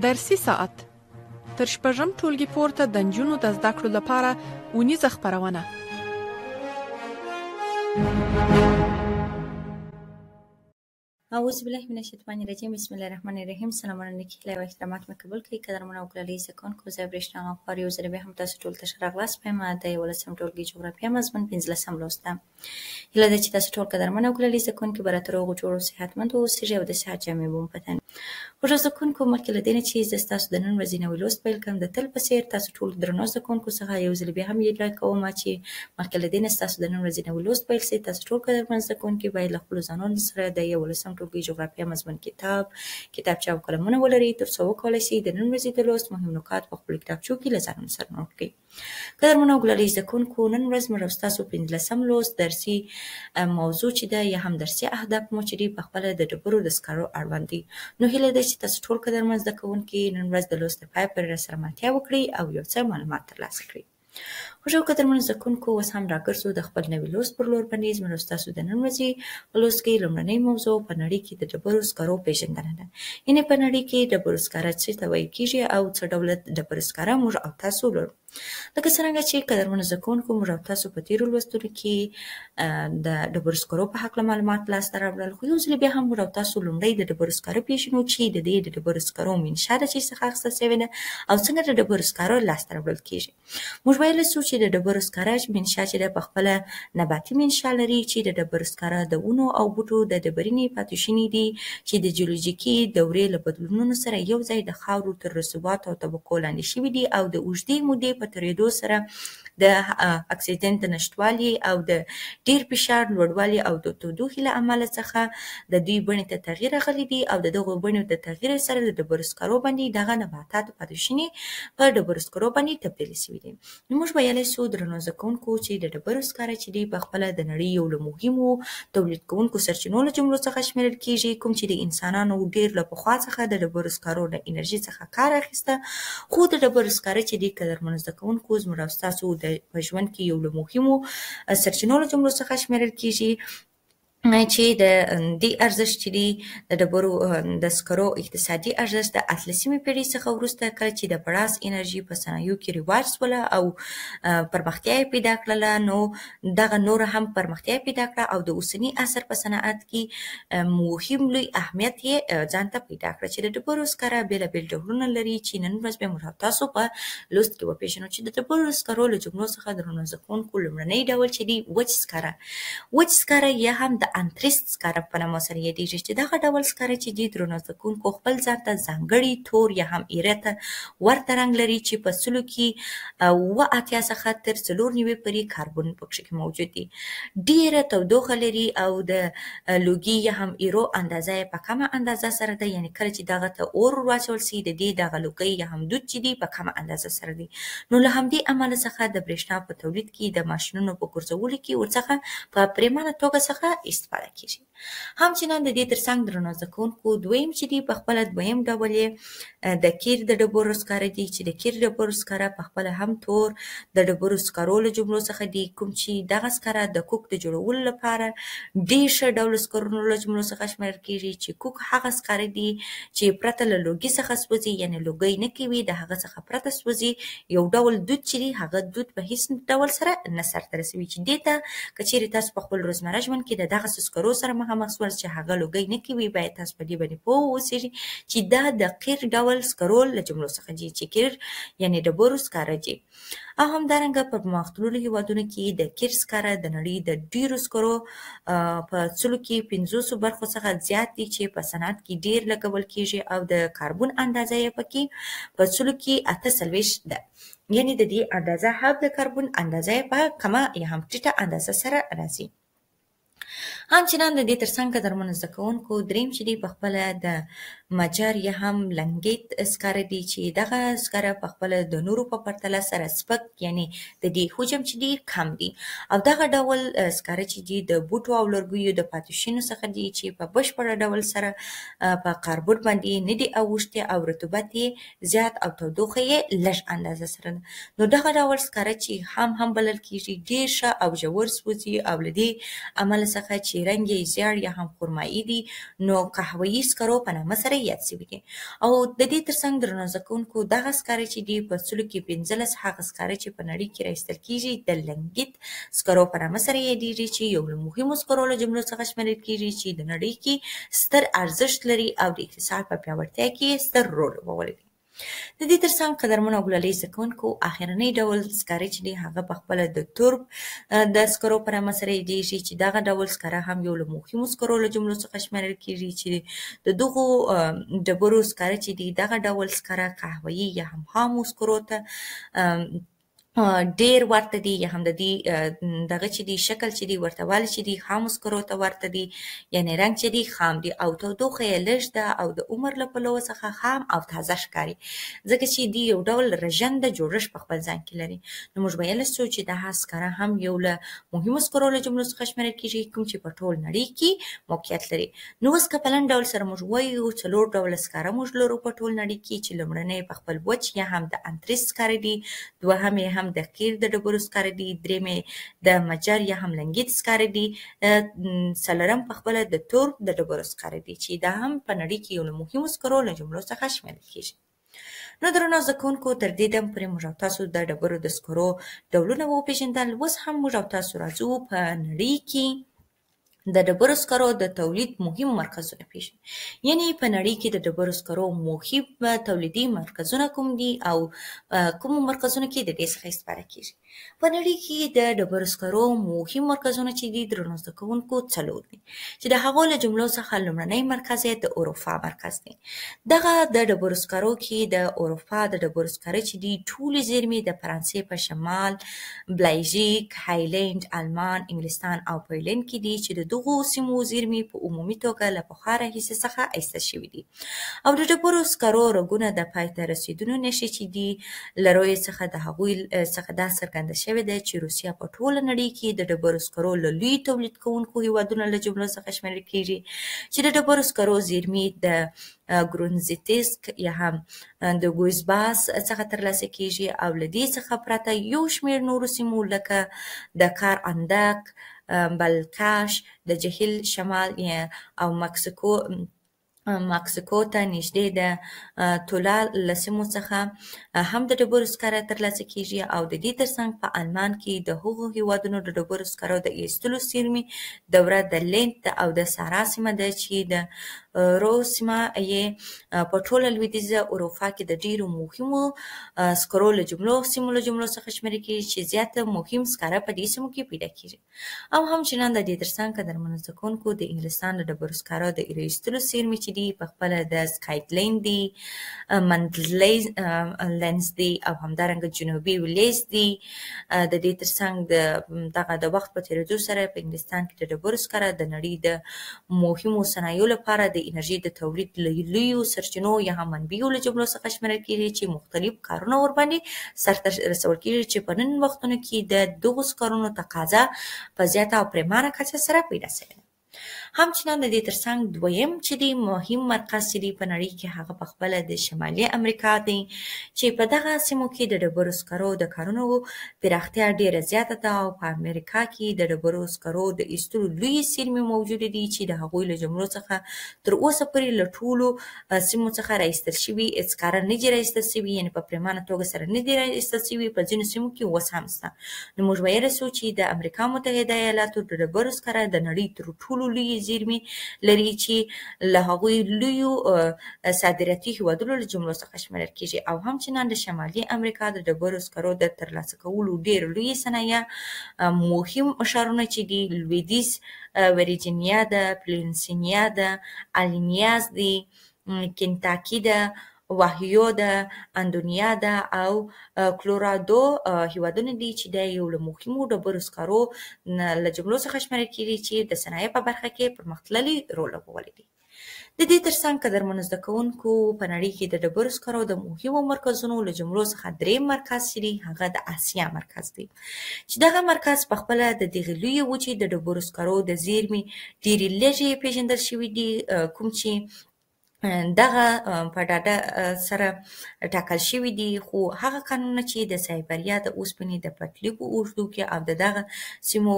درسي ساعت تر شپږم ټولګي پورته د نجونو د زده کړو لپاره اونیزه خپرونه. اعوذ بالله من الشیطان الرجیم. بسم الله الرحمن الرحیم. سلام علیکم و احترامات مې قبول کړئ. قدرمنو او ګلالي زده کوونکو، زه برېښنا غفار یو ځل بیا هم تاسو ټولو ته ښه راغلاست وایم. د 11 ټولګي جغرافیه مضمون 15 لوست ده. هیله ده چې تاسو ټول قدرمن او ګلالي زده کوونکي به راته روغ جوړ او صحتمند واوسېږئ او د صحت جامې به مو په تن. خوږو زده کوونکو، مخکې له دې نه چې زه ستاسو د نن ورځې نوی لوست پیل کړم، د تل په څېر تاسو ټولو درنو زده کوونکو څخه یو ځل بیا هم هیله کوم چې مخکې له دې نه ستاسو د نن ورځې نوی لوست پیل شي، تاسو ټول قدرمن زده کوونکي باید له خپلو ځانونو سره د 11 ټولګي جغرافیه مضمون کتابچه او قلمونه ولرئ، تر څو وکولای شئ د نن ورځې د لوست مهم نکات په خپلو کتابچو کې له ځانونو سره نوټ کړئ. قدرمنو او ګلالي زده کوونکو، نن ورځ موږ او ستاسو 15 لوست درسي موضوع چې ده یا هم درسي اهداف مو چې دي په خپله د ډبرو د سکرو اړوند دي. نو هیله ده چې تاسو ټول قدرمن زده کوونکي نن ورځ د لوست د پای پورې راسره ملتیا وکړئ او یو څه معلومات ترلاسه کړئ. خوږو قدرمنو زده کوونکو، اوس هم راګرځو د خپل نوي لوست پر لور باندې. زموږ او ستاسو د نن ورځې په لوست کې لومړنۍ موضوع په نړۍ کې د ډبرو سکرو پېژندنه ده. یعنې په نړۍ کې ډبرو سکاره څه ته ویل کېږي او څه ډوله ډبرو سکاره موږ او تاسو لرو. لکه څرنګه چې قدرمنو زده کوونکو، موږ او تاسو په تېرو لوستونو کې د ډبرو سکرو په هکله معلومات لاسته راوړل، خو یو ځل بیا هم موږ او تاسو لومړی د ډبرو سکاره پېژنو چې د دې د ډبرو سکرو منشا د چی څخه اخیستل شوې ده او څنګه د ډبرو سکاره لاسته راوړل کېږي. موږ ویلی سو چې د ډبرو سکاره منشا چې ده په خپله نباتي منشا لري، چې د ډبرو سکاره د ونو او بوټو د ډبرینې پاتې شونې دي چې د جیولوژیکي دورې له بدلونونو سره یو ځای د خاورو تر رسوباتو او طبقو لاندې شوي دي او د اوږدې مودې په تېرېدو سره د اکسیجن د نشتوالي او د ډیر فشار لوړوالي او د تودوخې له امله څخه د دوی بڼې ته تغییر راغلی دی او د دغو بڼو د تغییر سره د ډبرو سکرو باندې دغه نباتاتو پاتې شونې په ډبرو سکرو باندې تبدیل شوي دي. نو موږ ویلی سو درنو زده کوونکو چې د ډبرو سکاره چې دي په خپله د نړۍ یو له مهمو تولید کوونکو سرچینو له جملو څخه شمیرل کېږي، کوم چې د انسانانو ډیر له پخوا څخه د ډبرو سکرو له انرژي څخه کار اخیسته. خو د ډبرو سکاره چې دي قدرمنو زده کوونکو، زموږ او ستاسو په ژوند کې یو له مهمو سرچینو له جملو څخه شمیرل کېږي چې د دې ارزښت چې دی د ډبرو د سکرو اقتصادي ارزښت د 18مې پېړۍ څخه وروسته کله چې د بړاس انرژي په صنایعو کې رواج شوله او پرمختیا یې پیدا کړله، نو دغه نوره هم پرمختیا یې پیدا کړه او د اوسني عصر په صنعت کې مهم لوی اهمیت یې ځان ته پیدا کړه چې د ډبرو سکاره بېلابېل ډولونه لري چې نن ورځ به موږ تاسو په لوست کې وپېژنو. چې د ډبرو سکرو له جملو څخه درنو زده کوونکو لومړنی ډول چې دی وچ سکاره یا هم د انتریست سکاره په نامه سره یادېږي، چې دغه ډول سکاره چې دي درنو زده کوونکو خپل ځان ته ځانګړي تور یا هم ایره ته ورته رنګ لري چې په سلو کې 80 څخه تر 94 پورې کاربن پکښې کې موجود دي. ډېره تودوخه لري او د لوګي یا هم ایرو اندازه یې په کمه اندازه سره ده، یعنې کله چې دغه ته اور واچول سي د دې دغه لوګی یا هم دود چې دي په کمه اندازه سره دي. نو له همدې امله څخه د برېښنا په تولید کې د ماشینونو په ګرځولو کې ورڅخه په پرېمانه توګه څخه استفاده کېږي. همچنان د دې ترڅنګ درنو زده کوونکو دویم چې دي په خپله دویم ډول یې د قیر د ډبرو سکاره دي، چې د قیر ډبرو سکاره په خپله هم تور د ډبرو سکرو له جملو څخه دي، کوم چې دغه سکاره د کوک د جوړولو لپاره ډېر ښه ډول سکرونو له جملو څخه شمیرل کېږي، چې کوک هغه سکاره دي چې پرته له لوګي څخه سوځي، یعنې لوګی نه کوي، د هغه څخه پرته سوځي. یو ډول دود چې دي هغه دود په هېڅ ډول سره نه سرته رسوي، چې دې ته که چېرې تاسو په خپل روزمره ژوند کې د دغسې سکرو سره مخامخ شول چې هغه لوګی نه کوي، باید تاسو په دې باندې پوه واوسېږئ چې دا د قیر ډول سکرو له جملو څخه دي، چې قیر یعنې ډبرو سکاره دي. او همدارنګه په پرمختللو هېوادونو کې د قیر سکاره د نړۍ د ډېرو سکرو په سلو کې 50 برخو څخه زیات دي چې په صنعت کې ډېر لګول کېږي او د کاربن اندازه یې پکې په سلو کې 48 ده، یعنې د دې اندازه هم د کاربن اندازه یې په کمه یا هم ټیټه اندازه سره راځي. همچنان د دې ترڅنګ قدرمنو زده کوونکو دریم چې دی په خپله د مجر یا هم لنګیت سکاره دي، چې دغه سکاره په خپله د نورو په پرتله سره سپک، یعنې د دې حجم چې ډېر کم دي او دغه ډول سکاره چې دي د بوټو او لرګیو د پاتې شونو څخه دي چې په بشپړه ډول سره په کاربن باندې نه دي اوښتي او رطوبت یې زیات او تودوخه یې لږ اندازه سره ده. نو دغه ډول سکاره چې هم بلل کېږي ډېر ښه او ژور سوځي او له دې عمله څخه چې رنګ یې زیړ یا هم خرمایي دي نو قهوه‌يي سکرو په نامه سره یاد شوي دي. او د دې ترڅنګ درنو زده کوونکو دغه سکاره چې دي په سلو کې 15 هغه سکاره چې په نړۍ کې راایستل کیږي د لنګیت سکرو په نامه سره یادیږي چې یو له مهمو سکرو له جملو څخه شمیرل کیږي چې د نړۍ کې ستر ارزښت لري او د اقتصاد په پیاوړتیا کې ستر رول لوبولی دی. د دې ترڅنګ قدرمنو او ګلالي زده کوونکو اخرنی ډول سکاره چې دی هغه پخپله د تورب د سکرو په نامه سره یادیږي چې دغه ډول سکاره هم یو له مهمو سکرو له جملو څخه شمیرل کیږي چې د دغو ډبرو سکاره چې دی دغه ډول سکاره قهوه‌يي یا هم خامو سکرو ته ډیر ورته دي یا هم د دې دغه چې دی شکل چې دی ورته والی چې دی خامو سکرو ته ورته دي یعنی رنګ چې دی خام دی او تودوخه یې لږ ده او د عمر له پلوه څخه خام او تازه ښکاري ځکه چې دی یو ډول رژنده جوړښت په خپل ځان کې لري. نو موږ ویلی سو چې دغه سکاره هم یو له مهمو سکرو له جملو څخه شمیرل کیږي کوم چې په ټول نړۍ کې موقعیت لري. نو اوس که په لنډ ډول سره موږ وایو 4 ډوله سکاره موږ لرو په ټول نړۍ کې چې لومړنی په خپل وچ یا هم د انتریس سکاره دي، دوهم یې هم د قیر د ډبرو سکاره دي، دریم د مجر یا هم لنګیت سکاره دي، څلورم پخپله د تورب د ډبرو سکاره دي چې دا هم په نړۍ کې یو له مهمو سکرو له جملو څخه شمیرل کیږي. نو درنو زده کوونکو تر دې دم پورې موږ او تاسو د ډبرو د سکرو ډولونه وپېژندل. اوس هم موږ او تاسو راځو په نړۍ کې د ډبرو سکرو د تولید مهم مرکزونه پیژنو. یعنی په نړۍ کې د ډبرو سکرو مهم تولیدي مرکزونه کوم دي او کوم مرکزونه کې د دې څخه استفاده کیږي. په نړۍ کې د ډبرو سکرو مهم مرکزونه چې دي درنو زده کوونکو 4 دي چې د هغو له جملو څخه لومړنی مرکز یې د اروپا مرکز دی. دغه د ډبرو سکرو کې د اروپا د ډبرو سکرو چې دي ټولې زیرمې د فرانسې په شمال، بلژیک، هالند، آلمان، انګلستان او پولنډ کې دي چې د دغو سیمو زیرمې په عمومي توګه له پخوا راهیسې څخه ایستل شوي دي. او د ډبرو سکرو رګونه د پای ته رسیدونو نښې چې دي له رویې څخه د هغوی څخه دا څرګنده شوې ده چې روسیه په ټوله نړۍ کې د ډبرو سکرو له لوی تولید کوونکو هیوادونو له جملو څخه شمیرل کیږي چې د ډبرو سکرو زیرمې د ګرونزیتسک یا هم د ګوزباس څخه ترلاسه کیږي او له دې څخه پرته یو شمېر نورو سیمو لکه د کار اندک، بلکاش، د جهیل شمال او مکسیکو ته نږدې د تولا له سیمو څخه هم د ډبرو سکاره ترلاسه کیږي او د دې ترڅنګ په آلمان کې د هغو هیوادونو د ډبرو سکرو د ایستلو زیرمې دوره د لینت او د سارا سیمه ده چې د رو سیمه یې په ټوله لویدیځه اروپا کې د ډیرو مهمو سکرو له جملو څخه شمیرل کیږي چې زیاته مهم سکاره په دې سیمو کې پیدا کیږي. او همچنان د دې ترڅنګ قدرمنو زده کوونکو د انګلستان د ډبرو سکرو د ایستلو زیرمې چې دي پخپله د سکاټلند دي، منډلینز دي او همدارنګه جنوبي ویلیز دي. د دې ترڅنګ دغه د وخت په تېرېدو سره په انګلستان کې د ډبرو سکاره د نړۍ د مهمو صنایعو لپاره د انرژي د تولید له لویو سرچینو یا هم منبعو له جملو څخه شمیرل کیږي چې مختلف کارونه ورباندې سرته رسول کیږي چې په نن وختونو کې د دغو سکرونو تقاضا په زیاته او پرېمانه کچه سره پیدا شوې ده. همچنان د دې ترڅنګ دویم چې دی مهم مرکز چې دی په نړۍ کې هغه پخپله د شمالي امریکا دی چې په دغه سیمو کې د ډبرو سکرو د کارونو پراختیا ډیره زیاته ده او په امریکا کې د ډبرو سکرو د ایستلو لویې زیرمې موجودې دي چې د هغوی له جملو څخه تر اوسه پورې له ټولو سیمو څخه راایستل شوي سکاره نه دي راایستل شوي، یعنې په پرېمانه توګه سره نه دي راایستل شوي، په ځینو سیمو کې اوس هم شته. نو موږ ویلی سو چې د امریکا متحده ایالاتو د ډبرو سکاره د نړۍ تر ټولو لویې زیرمې لري چې له هغوی لویو صادراتي هیوادونو له جملو څخه شمیرل کیږي. او همچنان د شمالي امریکا د ډبرو سکرو د ترلاسه کولو ډېر لوی صنایع مهم ښارونه چې دي لویدیځ ویرجینیا ده، پلینسینیا ده، الینیاز دي، کنتاکي ده، واهیو ده، اندونیا ده او کلورادو هیوادونه دي چې د یو له مهمو ډبرو سکرو له جملو څخه شمیرل کیږي چې د صنایع په برخه کې پرمختللي رول لوبولی دی. د دې ترڅنګ قدرمنو زده کوونکو په نړۍ کې د ډبرو سکرو د مهمو مرکزونو له جملو څخه دریم مرکز چې دی هغه د اسیا مرکز دی چې دغه مرکز پخپله د دغې لویې وچې د ډبرو سکرو د زیرمې ډېرې لږې پیژندل شوي دي کوم چې دغه په ډاډه سره ټاکل شوي دي، خو هغه قانونونه چې د سایبریا د اوسپنې د پټلۍ په اوږدو کې او د دغه سیمو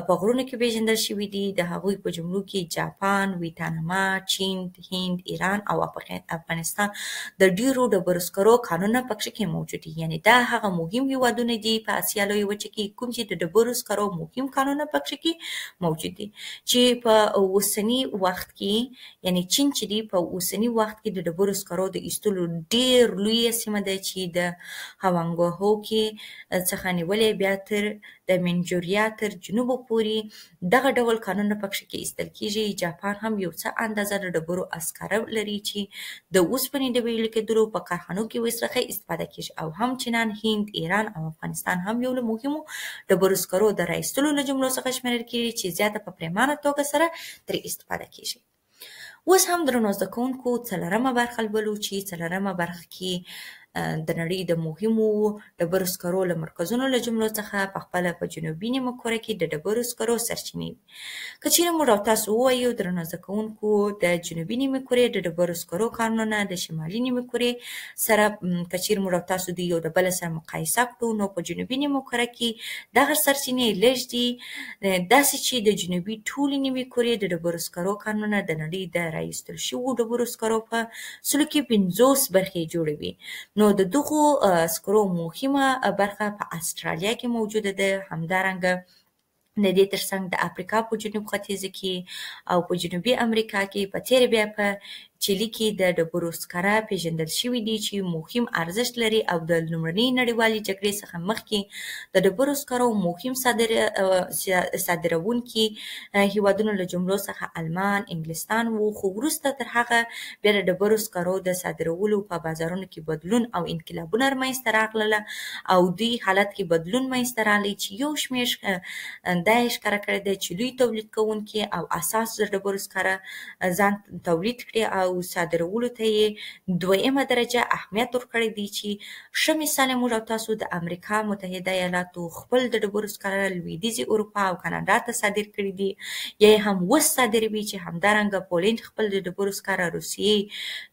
په غرونو کې پیژندل شوي دي، د هغوی په جملو کې جاپان، ویتنام، چین، هند، ایران او افغانستان د ډیرو ډبرو سکرو کانونه پکښې کې موجود دي. یعنې دا هغه مهم هېوادونه دي په اسیا لویه وچه کې کوم چې د ډبرو سکرو مهم کانونه پکښې کې موجود دي، چې په اوسني وخت کې یعنې چین چې دی په اوسني وخت کې د ډبرو سکرو د ایستلو ډېر لویه سیمه ده چې د هوانګهو کې څخه نیولې بیا تر د منچوریا تر جنوبه پورې دغه ډول کانونه پکښې کې ایستل کېږي. جاپان هم یو څه اندازه د ډبرو اسکاره لري چې د اوسپنې د ویلې کېدلو په کارخانو کې ورڅخه استفاده کېږي، او هم چینان، هند، ایران او افغانستان هم یو له مهمو ډبرو سکرو د رایستلو له جملو څخه شمیرل کېږي چې زیاته په پرېمانه توګه سره ترې استفاده کېږي. اوس هم درنو زده کوونکو څلورمه برخه لولو چې څلورمه برخه کې د نړۍ د مهمو ډبرو سکرو له مرکزونو له جملو څخه په خپله په جنوبي نیمه کره کې د ډبرو سکرو سرچینې وي. که چیرې موږ او تاسو ووایو درنو زده کوونکو د جنوبي نیمې کرې د ډبرو سکرو کانونه د شمالي نیمې کرې سره که چیرې موږ او تاسو د یو د بل سره مقایسه کړو، نو په جنوبي نیمه کره کې دغه سرچینې لږ دي، داسې چې د جنوبي ټولې نیمې کرې د ډبرو سکرو کانونه د نړۍ د رایستل شوو ډبرو سکرو په 50 برخې جوړوي. نو د دغو سکرو مهمه برخه په استرالیا کې موجوده ده، همدارنګه د دې ترڅنګ د افریقا په جنوب ختیځه کې او په جنوبي امریکا کې په تېره بیا په چیلي کې د ډبرو سکاره پیژندل شوي دي چې مهم ارزښت لري، او د لومړنۍ نړیوالې جګړې څخه مخکې د ډبرو سکرو مهم صادروونکي هېوادونو له جملو څخه آلمان، انګلستان وو، خو وروسته تر هغه بیا د ډبرو سکرو د صادرولو په بازارونو کې بدلون او انقلابونه رامنځته راغلله، او دوی حالت کې بدلون منځته راغلی چې یو شمېر دا یې ښکاره کړې ده چې لوی تولید کوونکي او اساس د ډبرو سکاره ځان تولید کړي او صادرولو ته یې دویمه درجه اهمیت ورکړی دی، چې ښه مثال موږ او تاسو د امریکا متحده ایالاتو خپل د ډبرو سکاره لویدیځې اروپا او کاناډا ته صادر کړي دي، یا یې هم اوس صادروي، چې همدارنګه پولینډ خپل د ډبرو سکاره روسیې،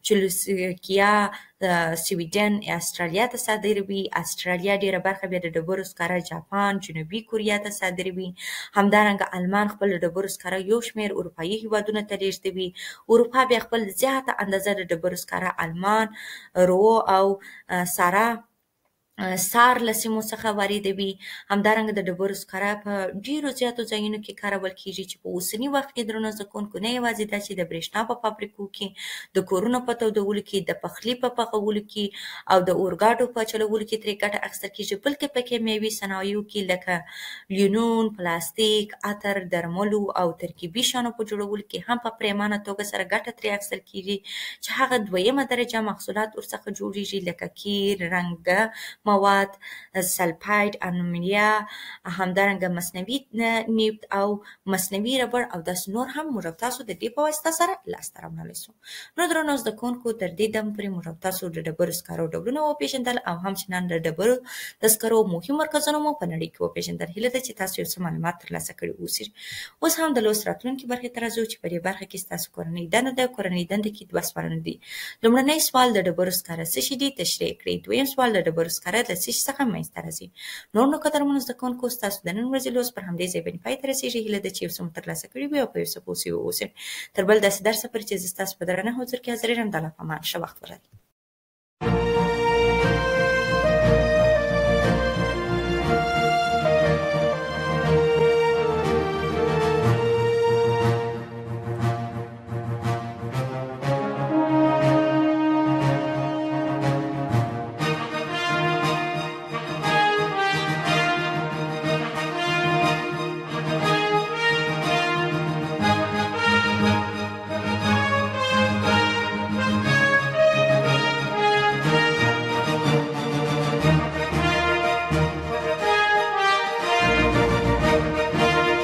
چلوسلوواکیا، سویډن استرالیا ته صادروي. استرالیا ډیره برخه بیا د ډبرو سکاره جاپان، جنوبي کوریا ته صادروي. همدارنګه آلمان خپل د ډبرو سکاره یو شمېر اروپایي هېوادونو ته لیږدوي. اروپا بیا خپل زیاته اندازه د ډبرو سکاره آلمان، رو او سار له سیمو څخه واردوي. همدارنګه د ډبرو سکاره په ډیرو زیاتو ځایونو کې کارول کېږي چې په اوسني وخت کې درنو زده کوونکو نه یوازې دا چې د برېښنا په فابریکو کې، د کورونو په تودولو کې، د پخلي په پخولو کې او د اورګاډو په چلولو کې ترې ګټه اخیستل کېږي، بلکې په کیمیاوي صنایعو کې لکه لیونون، پلاستیک، عطر، درملو او ترکیبي شیانو په جوړولو کې هم په پرېمانه توګه سره ګټه ترې اخیستل کېږي، چې هغه دویمه درجه محصولات ورڅخه جوړیږي لکه قیر، رنګه مواد، سلفاید، المونیا، همدارنګه مصنوعي نفت او مصنوعي ربړ او داسې نور هم موږ او تاسو د دې په واسطه سره لاسته راوړلی سو. نو درنو زده کوونکو تر دې دم پورې موږ او تاسو د ډبرو سکرو ډولونه وپېژندل او همچنان د ډبرو د سکرو مهم مرکزونه مو په نړۍ کې وپېژندل. هیله ده چې تاسو یو څه معلومات ترلاسه کړي اوسئ. اوس هم د لوست راتلونکي برخې ته راځو چې په دې برخه کې ستاسو کورنۍ دنده ده. کورنۍ دنده کې 2 سوالونه دي. لومړنی سوال د ډبرو سکاره څه شي دي تشریح کړئ. دویم سوال د ډبرو سکاره له څه شي څخه منځته راځي. نور نو قدرمنو زده کوونکو ستاسو د نن ورځې لوست پر همدې ځای باندې پای ته رسېږي. هیله ده چې یو څه مو ترلاسه کړي وي او په یو څه پوه سوي واوسئ. تر بل داسې درسه پورې چې زه ستاسو په درنه حضور کې حاضر یم، د الله په امان. ښه وخت ولرئ.